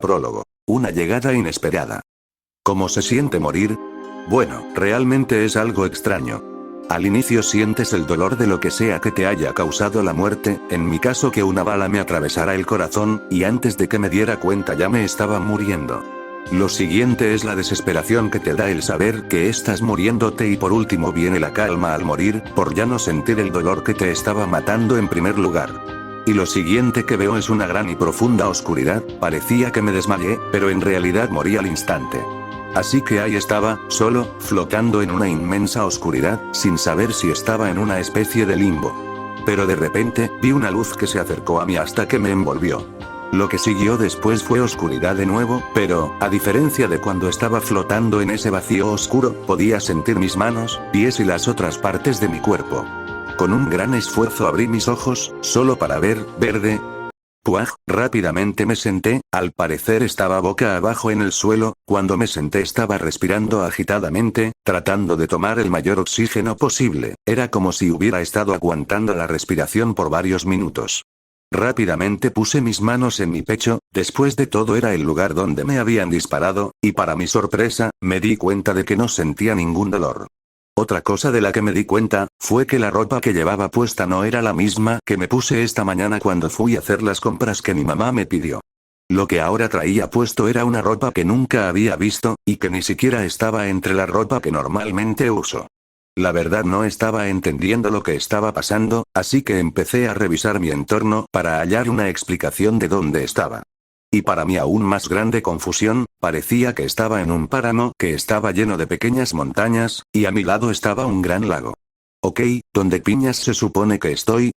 Prólogo. Una llegada inesperada. ¿Cómo se siente morir? Bueno, realmente es algo extraño. Al inicio sientes el dolor de lo que sea que te haya causado la muerte, en mi caso que una bala me atravesara el corazón, y antes de que me diera cuenta ya me estaba muriendo. Lo siguiente es la desesperación que te da el saber que estás muriéndote y por último viene la calma al morir, por ya no sentir el dolor que te estaba matando en primer lugar. Y lo siguiente que veo es una gran y profunda oscuridad, parecía que me desmayé, pero en realidad morí al instante. Así que ahí estaba, solo, flotando en una inmensa oscuridad, sin saber si estaba en una especie de limbo. Pero de repente, vi una luz que se acercó a mí hasta que me envolvió. Lo que siguió después fue oscuridad de nuevo, pero, a diferencia de cuando estaba flotando en ese vacío oscuro, podía sentir mis manos, pies y las otras partes de mi cuerpo. Con un gran esfuerzo abrí mis ojos, solo para ver, verde. ¡Puaj! Rápidamente me senté, al parecer estaba boca abajo en el suelo, cuando me senté estaba respirando agitadamente, tratando de tomar el mayor oxígeno posible, era como si hubiera estado aguantando la respiración por varios minutos. Rápidamente puse mis manos en mi pecho, después de todo era el lugar donde me habían disparado, y para mi sorpresa, me di cuenta de que no sentía ningún dolor. Otra cosa de la que me di cuenta, fue que la ropa que llevaba puesta no era la misma que me puse esta mañana cuando fui a hacer las compras que mi mamá me pidió. Lo que ahora traía puesto era una ropa que nunca había visto, y que ni siquiera estaba entre la ropa que normalmente uso. La verdad no estaba entendiendo lo que estaba pasando, así que empecé a revisar mi entorno para hallar una explicación de dónde estaba. Y para mi aún más grande confusión, parecía que estaba en un páramo que estaba lleno de pequeñas montañas, y a mi lado estaba un gran lago. Ok, ¿dónde piñas se supone que estoy?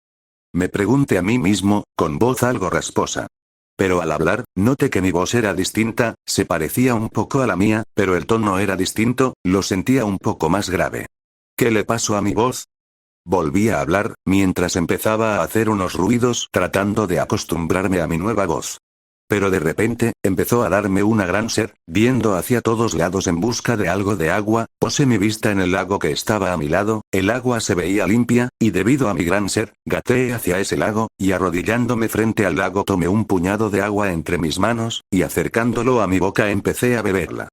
Me pregunté a mí mismo, con voz algo rasposa. Pero al hablar, noté que mi voz era distinta, se parecía un poco a la mía, pero el tono era distinto, lo sentía un poco más grave. ¿Qué le pasó a mi voz? Volví a hablar, mientras empezaba a hacer unos ruidos tratando de acostumbrarme a mi nueva voz. Pero de repente, empezó a darme una gran sed, viendo hacia todos lados en busca de algo de agua, puse mi vista en el lago que estaba a mi lado, el agua se veía limpia, y debido a mi gran sed, gateé hacia ese lago, y arrodillándome frente al lago tomé un puñado de agua entre mis manos, y acercándolo a mi boca empecé a beberla.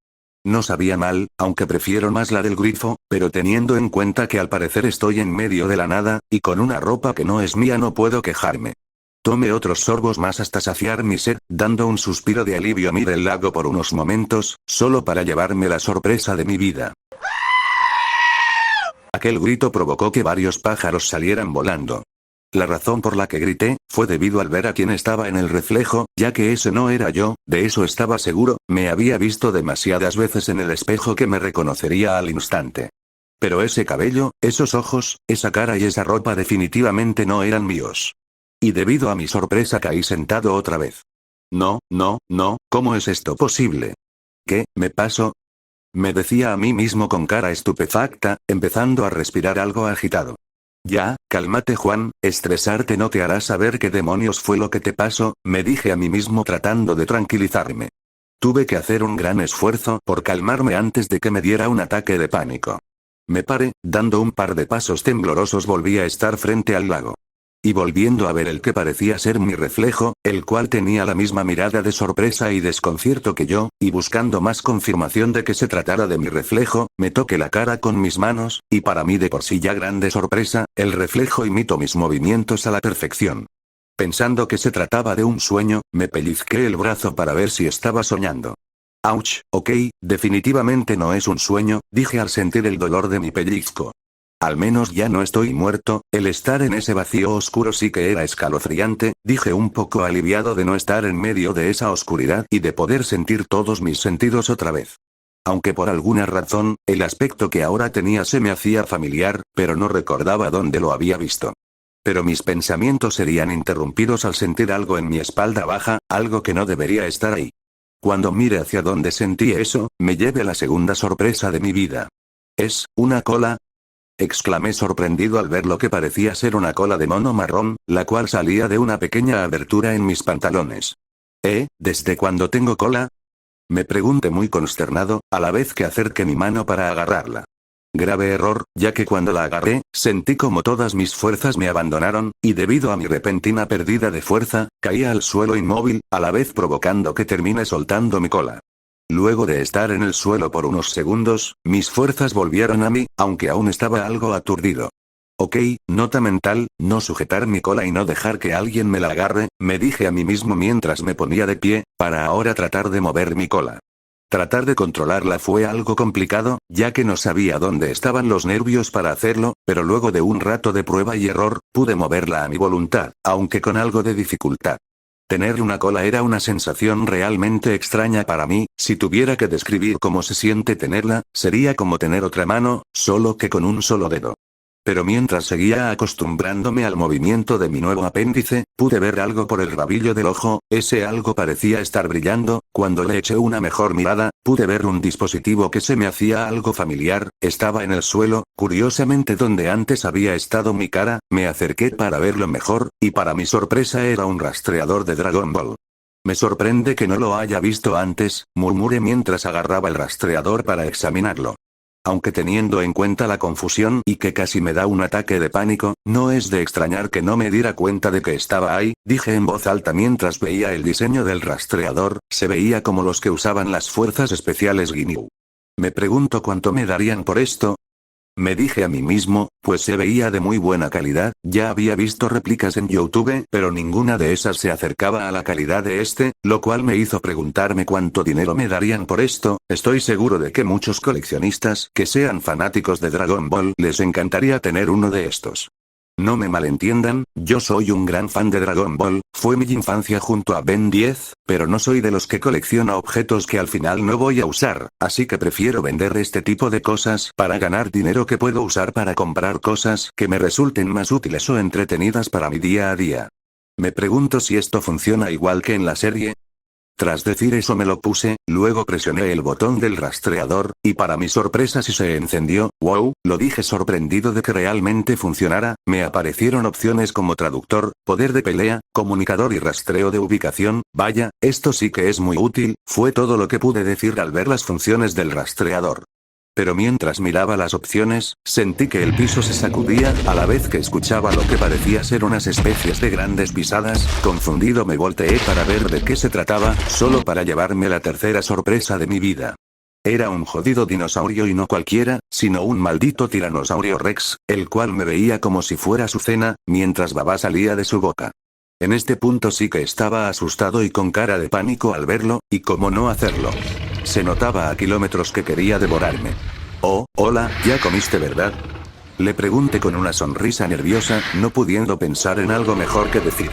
No sabía mal, aunque prefiero más la del grifo, pero teniendo en cuenta que al parecer estoy en medio de la nada, y con una ropa que no es mía no puedo quejarme. Tomé otros sorbos más hasta saciar mi sed, dando un suspiro de alivio miré el lago por unos momentos, solo para llevarme la sorpresa de mi vida. Aquel grito provocó que varios pájaros salieran volando. La razón por la que grité, fue debido al ver a quien estaba en el reflejo, ya que ese no era yo, de eso estaba seguro, me había visto demasiadas veces en el espejo que me reconocería al instante. Pero ese cabello, esos ojos, esa cara y esa ropa definitivamente no eran míos. Y debido a mi sorpresa caí sentado otra vez. No, ¿cómo es esto posible? ¿Qué, me paso? Me decía a mí mismo con cara estupefacta, empezando a respirar algo agitado. Ya, cálmate Juan, estresarte no te hará saber qué demonios fue lo que te pasó, me dije a mí mismo tratando de tranquilizarme. Tuve que hacer un gran esfuerzo por calmarme antes de que me diera un ataque de pánico. Me paré, dando un par de pasos temblorosos volví a estar frente al lago. Y volviendo a ver el que parecía ser mi reflejo, el cual tenía la misma mirada de sorpresa y desconcierto que yo, y buscando más confirmación de que se tratara de mi reflejo, me toqué la cara con mis manos, y para mí de por sí ya grande sorpresa, el reflejo imitó mis movimientos a la perfección. Pensando que se trataba de un sueño, me pellizqué el brazo para ver si estaba soñando. Ouch, ok, definitivamente no es un sueño, dije al sentir el dolor de mi pellizco. Al menos ya no estoy muerto, el estar en ese vacío oscuro sí que era escalofriante, dije un poco aliviado de no estar en medio de esa oscuridad y de poder sentir todos mis sentidos otra vez. Aunque por alguna razón, el aspecto que ahora tenía se me hacía familiar, pero no recordaba dónde lo había visto. Pero mis pensamientos serían interrumpidos al sentir algo en mi espalda baja, algo que no debería estar ahí. Cuando mire hacia donde sentí eso, me llevé la segunda sorpresa de mi vida. ¿Es una cola? Exclamé sorprendido al ver lo que parecía ser una cola de mono marrón, la cual salía de una pequeña abertura en mis pantalones. ¿Desde cuándo tengo cola? Me pregunté muy consternado, a la vez que acerqué mi mano para agarrarla. Grave error, ya que cuando la agarré, sentí como todas mis fuerzas me abandonaron, y debido a mi repentina pérdida de fuerza, caí al suelo inmóvil, a la vez provocando que termine soltando mi cola. Luego de estar en el suelo por unos segundos, mis fuerzas volvieron a mí, aunque aún estaba algo aturdido. Ok, nota mental, no sujetar mi cola y no dejar que alguien me la agarre, me dije a mí mismo mientras me ponía de pie, para ahora tratar de mover mi cola. Tratar de controlarla fue algo complicado, ya que no sabía dónde estaban los nervios para hacerlo, pero luego de un rato de prueba y error, pude moverla a mi voluntad, aunque con algo de dificultad. Tener una cola era una sensación realmente extraña para mí, si tuviera que describir cómo se siente tenerla, sería como tener otra mano, solo que con un solo dedo. Pero mientras seguía acostumbrándome al movimiento de mi nuevo apéndice, pude ver algo por el rabillo del ojo, ese algo parecía estar brillando, cuando le eché una mejor mirada, pude ver un dispositivo que se me hacía algo familiar, estaba en el suelo, curiosamente donde antes había estado mi cara, me acerqué para verlo mejor, y para mi sorpresa era un rastreador de Dragon Ball. Me sorprende que no lo haya visto antes, murmuré mientras agarraba el rastreador para examinarlo. Aunque teniendo en cuenta la confusión y que casi me da un ataque de pánico, no es de extrañar que no me diera cuenta de que estaba ahí, dije en voz alta mientras veía el diseño del rastreador, se veía como los que usaban las fuerzas especiales Ginyu. Me pregunto cuánto me darían por esto. Me dije a mí mismo, pues se veía de muy buena calidad, ya había visto réplicas en YouTube, pero ninguna de esas se acercaba a la calidad de este, lo cual me hizo preguntarme cuánto dinero me darían por esto. Estoy seguro de que muchos coleccionistas que sean fanáticos de Dragon Ball les encantaría tener uno de estos. No me malentiendan, yo soy un gran fan de Dragon Ball, fue mi infancia junto a Ben 10, pero no soy de los que colecciona objetos que al final no voy a usar, así que prefiero vender este tipo de cosas para ganar dinero que puedo usar para comprar cosas que me resulten más útiles o entretenidas para mi día a día. Me pregunto si esto funciona igual que en la serie. Tras decir eso me lo puse, luego presioné el botón del rastreador, y para mi sorpresa sí se encendió. Wow, lo dije sorprendido de que realmente funcionara, me aparecieron opciones como traductor, poder de pelea, comunicador y rastreo de ubicación, vaya, esto sí que es muy útil, fue todo lo que pude decir al ver las funciones del rastreador. Pero mientras miraba las opciones, sentí que el piso se sacudía, a la vez que escuchaba lo que parecía ser unas especies de grandes pisadas, confundido me volteé para ver de qué se trataba, solo para llevarme la tercera sorpresa de mi vida. Era un jodido dinosaurio y no cualquiera, sino un maldito tiranosaurio Rex, el cual me veía como si fuera su cena, mientras baba salía de su boca. En este punto sí que estaba asustado y con cara de pánico al verlo, y cómo no hacerlo. Se notaba a kilómetros que quería devorarme. Oh, hola, ¿ya comiste verdad? Le pregunté con una sonrisa nerviosa, no pudiendo pensar en algo mejor que decir.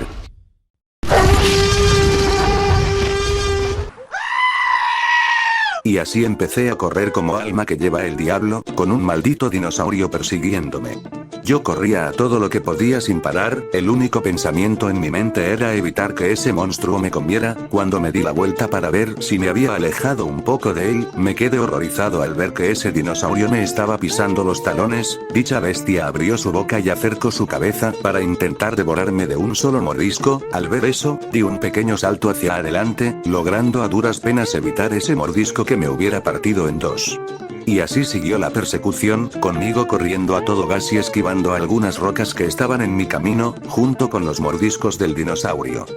Y así empecé a correr como alma que lleva el diablo, con un maldito dinosaurio persiguiéndome. Yo corría a todo lo que podía sin parar, el único pensamiento en mi mente era evitar que ese monstruo me comiera. Cuando me di la vuelta para ver si me había alejado un poco de él, me quedé horrorizado al ver que ese dinosaurio me estaba pisando los talones. Dicha bestia abrió su boca y acercó su cabeza para intentar devorarme de un solo mordisco. Al ver eso, di un pequeño salto hacia adelante, logrando a duras penas evitar ese mordisco que me hubiera partido en dos. Y así siguió la persecución, conmigo corriendo a todo gas y esquivando algunas rocas que estaban en mi camino, junto con los mordiscos del dinosaurio.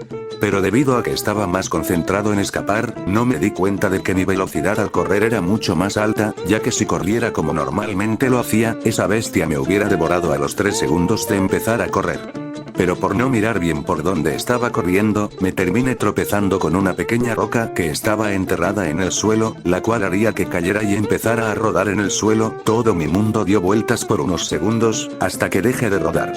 Pero debido a que estaba más concentrado en escapar, no me di cuenta de que mi velocidad al correr era mucho más alta, ya que si corriera como normalmente lo hacía, esa bestia me hubiera devorado a los 3 segundos de empezar a correr. Pero por no mirar bien por dónde estaba corriendo, me terminé tropezando con una pequeña roca que estaba enterrada en el suelo, la cual haría que cayera y empezara a rodar en el suelo. Todo mi mundo dio vueltas por unos segundos, hasta que dejé de rodar.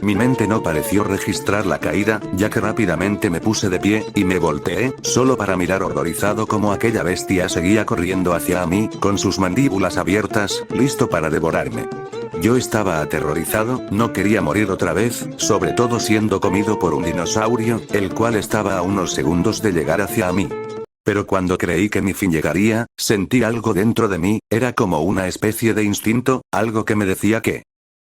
Mi mente no pareció registrar la caída, ya que rápidamente me puse de pie, y me volteé, solo para mirar horrorizado cómo aquella bestia seguía corriendo hacia mí, con sus mandíbulas abiertas, listo para devorarme. Yo estaba aterrorizado, no quería morir otra vez, sobre todo siendo comido por un dinosaurio, el cual estaba a unos segundos de llegar hacia mí. Pero cuando creí que mi fin llegaría, sentí algo dentro de mí, era como una especie de instinto, algo que me decía que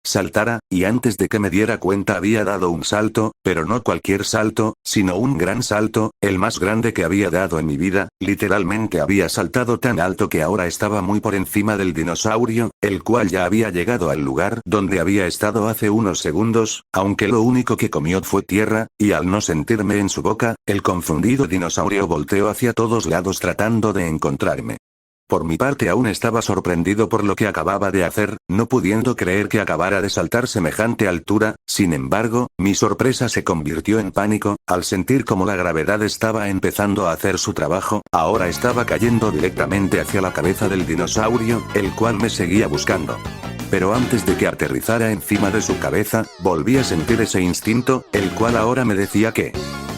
saltara, y antes de que me diera cuenta había dado un salto, pero no cualquier salto, sino un gran salto, el más grande que había dado en mi vida. Literalmente había saltado tan alto que ahora estaba muy por encima del dinosaurio, el cual ya había llegado al lugar donde había estado hace unos segundos, aunque lo único que comió fue tierra, y al no sentirme en su boca, el confundido dinosaurio volteó hacia todos lados tratando de encontrarme. Por mi parte aún estaba sorprendido por lo que acababa de hacer, no pudiendo creer que acabara de saltar semejante altura. Sin embargo, mi sorpresa se convirtió en pánico, al sentir como la gravedad estaba empezando a hacer su trabajo. Ahora estaba cayendo directamente hacia la cabeza del dinosaurio, el cual me seguía buscando. Pero antes de que aterrizara encima de su cabeza, volví a sentir ese instinto, el cual ahora me decía que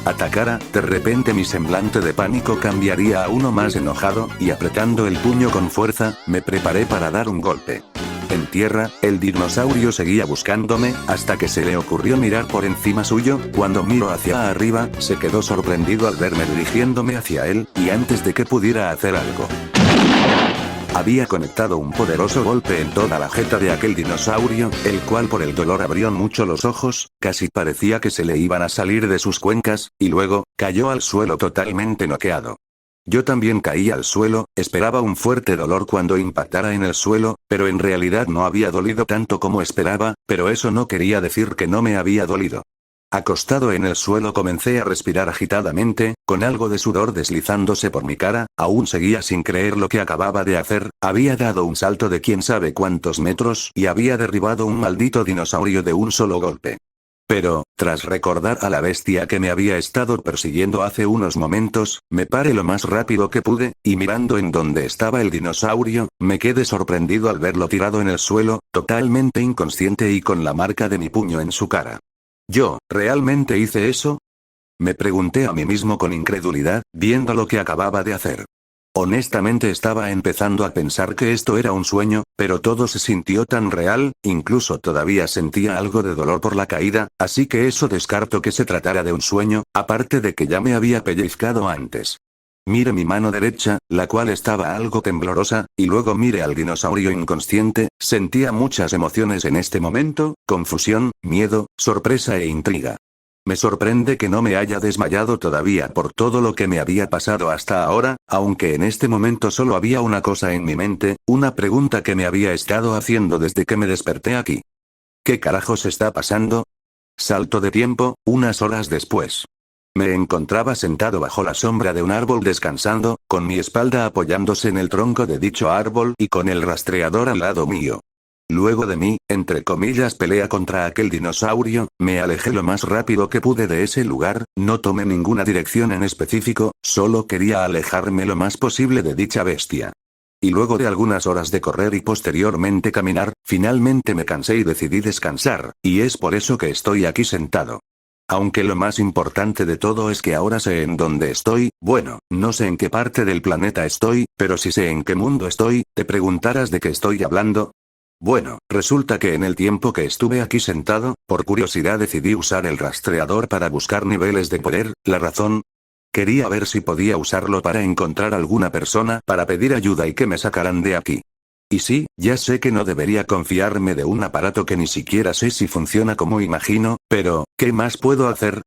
atacara. De repente mi semblante de pánico cambiaría a uno más enojado, y apretando el puño con fuerza, me preparé para dar un golpe. En tierra, el dinosaurio seguía buscándome, hasta que se le ocurrió mirar por encima suyo. Cuando miró hacia arriba, se quedó sorprendido al verme dirigiéndome hacia él, y antes de que pudiera hacer algo, había conectado un poderoso golpe en toda la jeta de aquel dinosaurio, el cual por el dolor abrió mucho los ojos, casi parecía que se le iban a salir de sus cuencas, y luego, cayó al suelo totalmente noqueado. Yo también caí al suelo, esperaba un fuerte dolor cuando impactara en el suelo, pero en realidad no había dolido tanto como esperaba, pero eso no quería decir que no me había dolido. Acostado en el suelo comencé a respirar agitadamente, con algo de sudor deslizándose por mi cara. Aún seguía sin creer lo que acababa de hacer. Había dado un salto de quién sabe cuántos metros y había derribado un maldito dinosaurio de un solo golpe. Pero, tras recordar a la bestia que me había estado persiguiendo hace unos momentos, me paré lo más rápido que pude, y mirando en donde estaba el dinosaurio, me quedé sorprendido al verlo tirado en el suelo, totalmente inconsciente y con la marca de mi puño en su cara. ¿Yo, realmente hice eso? Me pregunté a mí mismo con incredulidad, viendo lo que acababa de hacer. Honestamente estaba empezando a pensar que esto era un sueño, pero todo se sintió tan real, incluso todavía sentía algo de dolor por la caída, así que eso descarto que se tratara de un sueño, aparte de que ya me había pellizcado antes. Miré mi mano derecha, la cual estaba algo temblorosa, y luego miré al dinosaurio inconsciente. Sentía muchas emociones en este momento, confusión, miedo, sorpresa e intriga. Me sorprende que no me haya desmayado todavía por todo lo que me había pasado hasta ahora, aunque en este momento solo había una cosa en mi mente, una pregunta que me había estado haciendo desde que me desperté aquí. ¿Qué carajos está pasando? Salto de tiempo, unas horas después. Me encontraba sentado bajo la sombra de un árbol descansando, con mi espalda apoyándose en el tronco de dicho árbol y con el rastreador al lado mío. Luego de mí, entre comillas, pelea contra aquel dinosaurio, me alejé lo más rápido que pude de ese lugar. No tomé ninguna dirección en específico, solo quería alejarme lo más posible de dicha bestia. Y luego de algunas horas de correr y posteriormente caminar, finalmente me cansé y decidí descansar, y es por eso que estoy aquí sentado. Aunque lo más importante de todo es que ahora sé en dónde estoy. Bueno, no sé en qué parte del planeta estoy, pero sí sé en qué mundo estoy. ¿Te preguntarás de qué estoy hablando? Bueno, resulta que en el tiempo que estuve aquí sentado, por curiosidad decidí usar el rastreador para buscar niveles de poder. La razón: quería ver si podía usarlo para encontrar alguna persona para pedir ayuda y que me sacaran de aquí. Y sí, ya sé que no debería confiarme de un aparato que ni siquiera sé si funciona como imagino, pero, ¿qué más puedo hacer?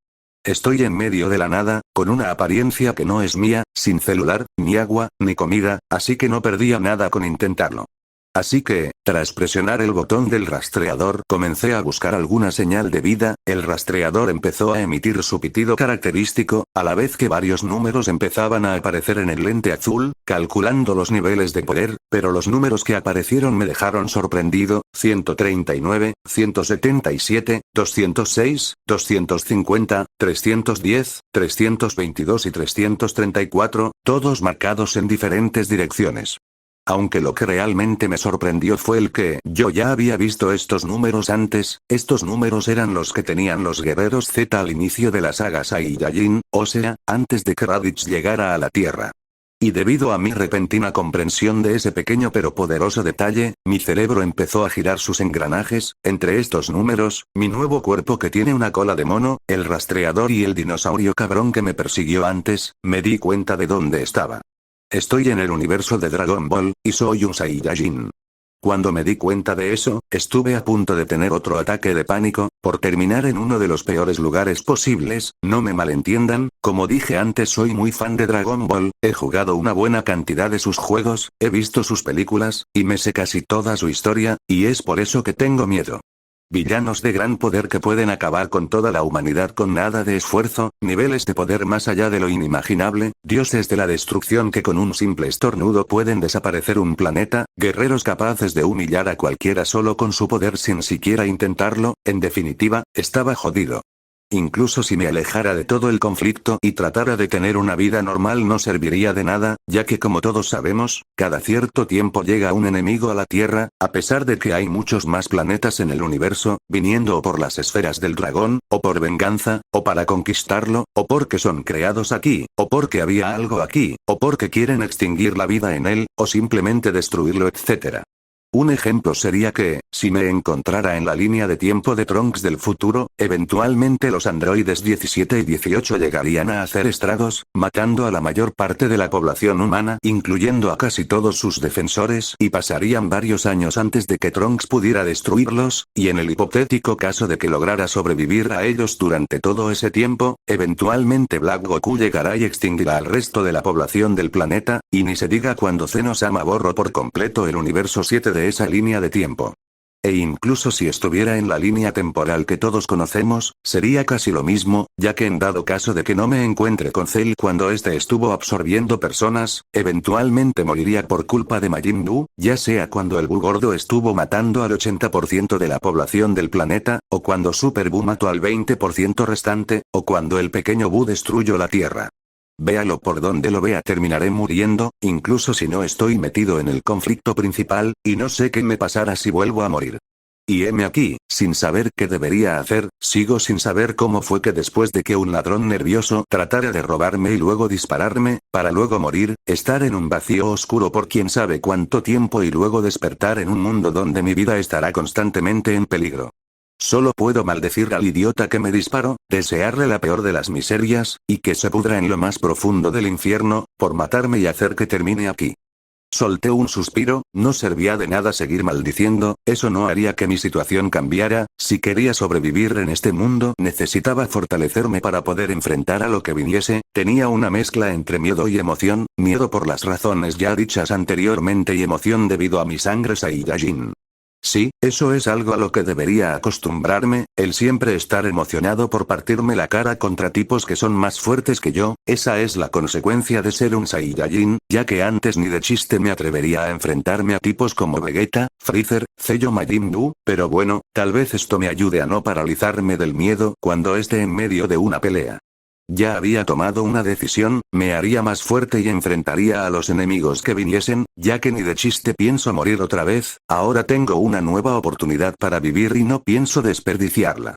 Estoy en medio de la nada, con una apariencia que no es mía, sin celular, ni agua, ni comida, así que no perdía nada con intentarlo. Así que, tras presionar el botón del rastreador, comencé a buscar alguna señal de vida. El rastreador empezó a emitir su pitido característico, a la vez que varios números empezaban a aparecer en el lente azul, calculando los niveles de poder, pero los números que aparecieron me dejaron sorprendido: 139, 177, 206, 250, 310, 322 y 334, todos marcados en diferentes direcciones. Aunque lo que realmente me sorprendió fue el que yo ya había visto estos números antes. Estos números eran los que tenían los guerreros Z al inicio de la saga Saiyajin, o sea, antes de que Raditz llegara a la Tierra. Y debido a mi repentina comprensión de ese pequeño pero poderoso detalle, mi cerebro empezó a girar sus engranajes. Entre estos números, mi nuevo cuerpo que tiene una cola de mono, el rastreador y el dinosaurio cabrón que me persiguió antes, me di cuenta de dónde estaba. Estoy en el universo de Dragon Ball, y soy un Saiyajin. Cuando me di cuenta de eso, estuve a punto de tener otro ataque de pánico, por terminar en uno de los peores lugares posibles. No me malentiendan, como dije antes, soy muy fan de Dragon Ball, he jugado una buena cantidad de sus juegos, he visto sus películas, y me sé casi toda su historia, y es por eso que tengo miedo. Villanos de gran poder que pueden acabar con toda la humanidad con nada de esfuerzo, niveles de poder más allá de lo inimaginable, dioses de la destrucción que con un simple estornudo pueden desaparecer un planeta, guerreros capaces de humillar a cualquiera solo con su poder sin siquiera intentarlo, en definitiva, estaba jodido. Incluso si me alejara de todo el conflicto y tratara de tener una vida normal no serviría de nada, ya que como todos sabemos, cada cierto tiempo llega un enemigo a la Tierra, a pesar de que hay muchos más planetas en el universo, viniendo o por las esferas del dragón, o por venganza, o para conquistarlo, o porque son creados aquí, o porque había algo aquí, o porque quieren extinguir la vida en él, o simplemente destruirlo, etc. Un ejemplo sería que, si me encontrara en la línea de tiempo de Trunks del futuro, eventualmente los androides 17 y 18 llegarían a hacer estragos, matando a la mayor parte de la población humana, incluyendo a casi todos sus defensores, y pasarían varios años antes de que Trunks pudiera destruirlos, y en el hipotético caso de que lograra sobrevivir a ellos durante todo ese tiempo, eventualmente Black Goku llegará y extinguirá al resto de la población del planeta, y ni se diga cuando Zeno-sama borró por completo el universo 7 de esa línea de tiempo. E incluso si estuviera en la línea temporal que todos conocemos, sería casi lo mismo, ya que en dado caso de que no me encuentre con Cell cuando este estuvo absorbiendo personas, eventualmente moriría por culpa de Majin Buu, ya sea cuando el Buu gordo estuvo matando al 80% de la población del planeta, o cuando Super Buu mató al 20% restante, o cuando el pequeño Buu destruyó la Tierra. Véalo por donde lo vea, terminaré muriendo, incluso si no estoy metido en el conflicto principal, y no sé qué me pasará si vuelvo a morir. Y heme aquí, sin saber qué debería hacer, sigo sin saber cómo fue que después de que un ladrón nervioso tratara de robarme y luego dispararme, para luego morir, estar en un vacío oscuro por quién sabe cuánto tiempo y luego despertar en un mundo donde mi vida estará constantemente en peligro. Solo puedo maldecir al idiota que me disparó, desearle la peor de las miserias, y que se pudra en lo más profundo del infierno, por matarme y hacer que termine aquí. Solté un suspiro, no servía de nada seguir maldiciendo, eso no haría que mi situación cambiara, si quería sobrevivir en este mundo necesitaba fortalecerme para poder enfrentar a lo que viniese, tenía una mezcla entre miedo y emoción, miedo por las razones ya dichas anteriormente y emoción debido a mi sangre Saiyajin. Sí, eso es algo a lo que debería acostumbrarme, el siempre estar emocionado por partirme la cara contra tipos que son más fuertes que yo, esa es la consecuencia de ser un Saiyajin, ya que antes ni de chiste me atrevería a enfrentarme a tipos como Vegeta, Freezer, Cell o Majin Buu, pero bueno, tal vez esto me ayude a no paralizarme del miedo cuando esté en medio de una pelea. Ya había tomado una decisión, me haría más fuerte y enfrentaría a los enemigos que viniesen, ya que ni de chiste pienso morir otra vez, ahora tengo una nueva oportunidad para vivir y no pienso desperdiciarla.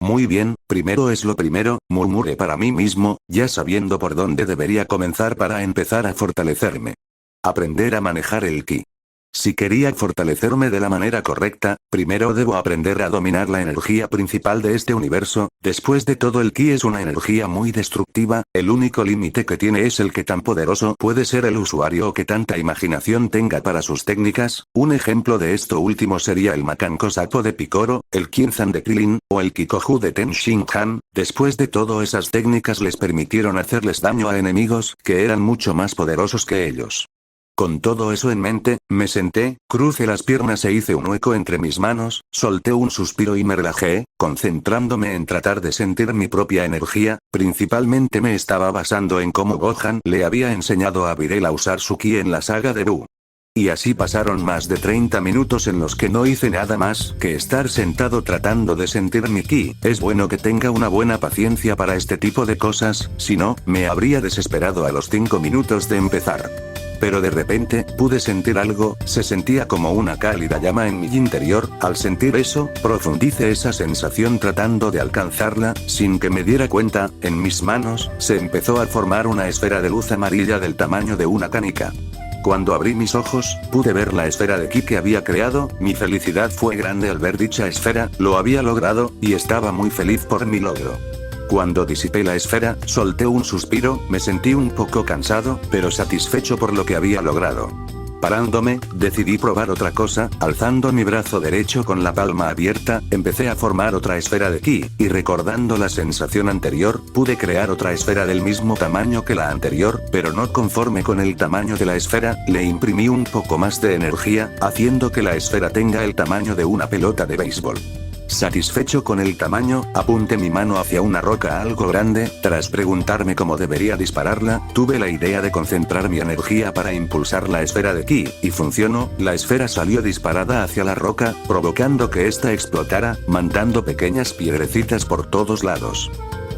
Muy bien, primero es lo primero, murmuré para mí mismo, ya sabiendo por dónde debería comenzar para empezar a fortalecerme. Aprender a manejar el ki. Si quería fortalecerme de la manera correcta, primero debo aprender a dominar la energía principal de este universo, después de todo el ki es una energía muy destructiva, el único límite que tiene es el que tan poderoso puede ser el usuario o que tanta imaginación tenga para sus técnicas, un ejemplo de esto último sería el Makanko Sapo de Picoro, el Kinzan de Krillin, o el Kikoju de Ten Shin-Han, después de todo esas técnicas les permitieron hacerles daño a enemigos que eran mucho más poderosos que ellos. Con todo eso en mente, me senté, crucé las piernas e hice un hueco entre mis manos, solté un suspiro y me relajé, concentrándome en tratar de sentir mi propia energía, principalmente me estaba basando en cómo Gohan le había enseñado a Videl a usar su ki en la saga de Buu. Y así pasaron más de 30 minutos en los que no hice nada más que estar sentado tratando de sentir mi ki. Es bueno que tenga una buena paciencia para este tipo de cosas, si no, me habría desesperado a los 5 minutos de empezar. Pero de repente, pude sentir algo, se sentía como una cálida llama en mi interior, al sentir eso, profundicé esa sensación tratando de alcanzarla, sin que me diera cuenta, en mis manos, se empezó a formar una esfera de luz amarilla del tamaño de una canica. Cuando abrí mis ojos, pude ver la esfera de ki que había creado, mi felicidad fue grande al ver dicha esfera, lo había logrado, y estaba muy feliz por mi logro. Cuando disipé la esfera, solté un suspiro, me sentí un poco cansado, pero satisfecho por lo que había logrado. Parándome, decidí probar otra cosa, alzando mi brazo derecho con la palma abierta, empecé a formar otra esfera de ki, y recordando la sensación anterior, pude crear otra esfera del mismo tamaño que la anterior, pero no conforme con el tamaño de la esfera, le imprimí un poco más de energía, haciendo que la esfera tenga el tamaño de una pelota de béisbol. Satisfecho con el tamaño, apunté mi mano hacia una roca algo grande, tras preguntarme cómo debería dispararla, tuve la idea de concentrar mi energía para impulsar la esfera de ki, y funcionó, la esfera salió disparada hacia la roca, provocando que ésta explotara, mandando pequeñas piedrecitas por todos lados.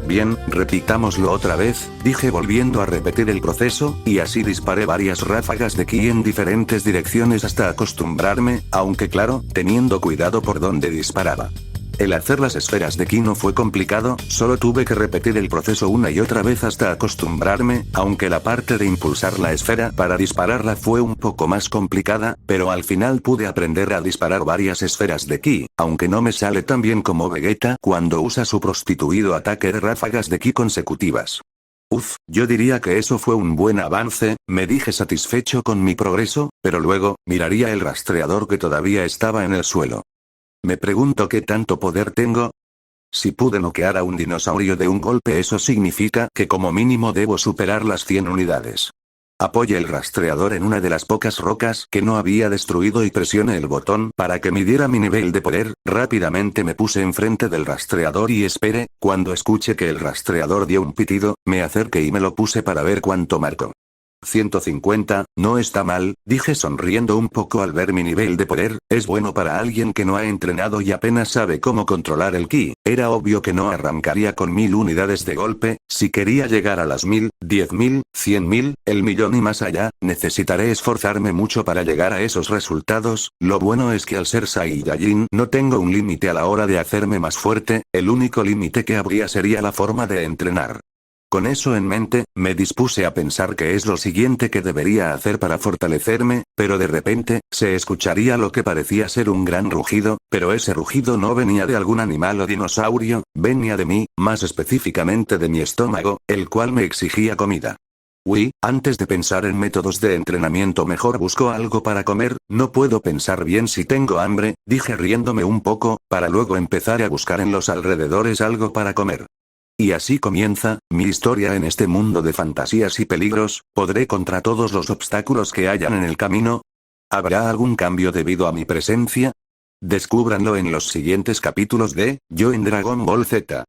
Bien, repitámoslo otra vez, dije volviendo a repetir el proceso, y así disparé varias ráfagas de ki en diferentes direcciones hasta acostumbrarme, aunque claro, teniendo cuidado por donde disparaba. El hacer las esferas de ki no fue complicado, solo tuve que repetir el proceso una y otra vez hasta acostumbrarme, aunque la parte de impulsar la esfera para dispararla fue un poco más complicada, pero al final pude aprender a disparar varias esferas de ki, aunque no me sale tan bien como Vegeta cuando usa su prostituido ataque de ráfagas de ki consecutivas. Yo diría que eso fue un buen avance, me dije satisfecho con mi progreso, pero luego, miraría el rastreador que todavía estaba en el suelo. Me pregunto qué tanto poder tengo. Si pude noquear a un dinosaurio de un golpe, eso significa que como mínimo debo superar las 100 unidades. Apoyé el rastreador en una de las pocas rocas que no había destruido y presioné el botón para que midiera mi nivel de poder. Rápidamente me puse enfrente del rastreador y esperé. Cuando escuché que el rastreador dio un pitido, me acerqué y me lo puse para ver cuánto marcó. 150, no está mal, dije sonriendo un poco al ver mi nivel de poder, es bueno para alguien que no ha entrenado y apenas sabe cómo controlar el ki. Era obvio que no arrancaría con 1000 unidades de golpe, si quería llegar a las 1000, 10.000, 100.000, el millón y más allá, necesitaré esforzarme mucho para llegar a esos resultados. Lo bueno es que al ser Saiyajin no tengo un límite a la hora de hacerme más fuerte, el único límite que habría sería la forma de entrenar. Con eso en mente, me dispuse a pensar qué es lo siguiente que debería hacer para fortalecerme, pero de repente, se escucharía lo que parecía ser un gran rugido, pero ese rugido no venía de algún animal o dinosaurio, venía de mí, más específicamente de mi estómago, el cual me exigía comida. Antes de pensar en métodos de entrenamiento mejor busco algo para comer, no puedo pensar bien si tengo hambre, dije riéndome un poco, para luego empezar a buscar en los alrededores algo para comer. Y así comienza, mi historia en este mundo de fantasías y peligros. ¿Podré contra todos los obstáculos que hayan en el camino? ¿Habrá algún cambio debido a mi presencia? Descúbranlo en los siguientes capítulos de Yo en Dragon Ball Z.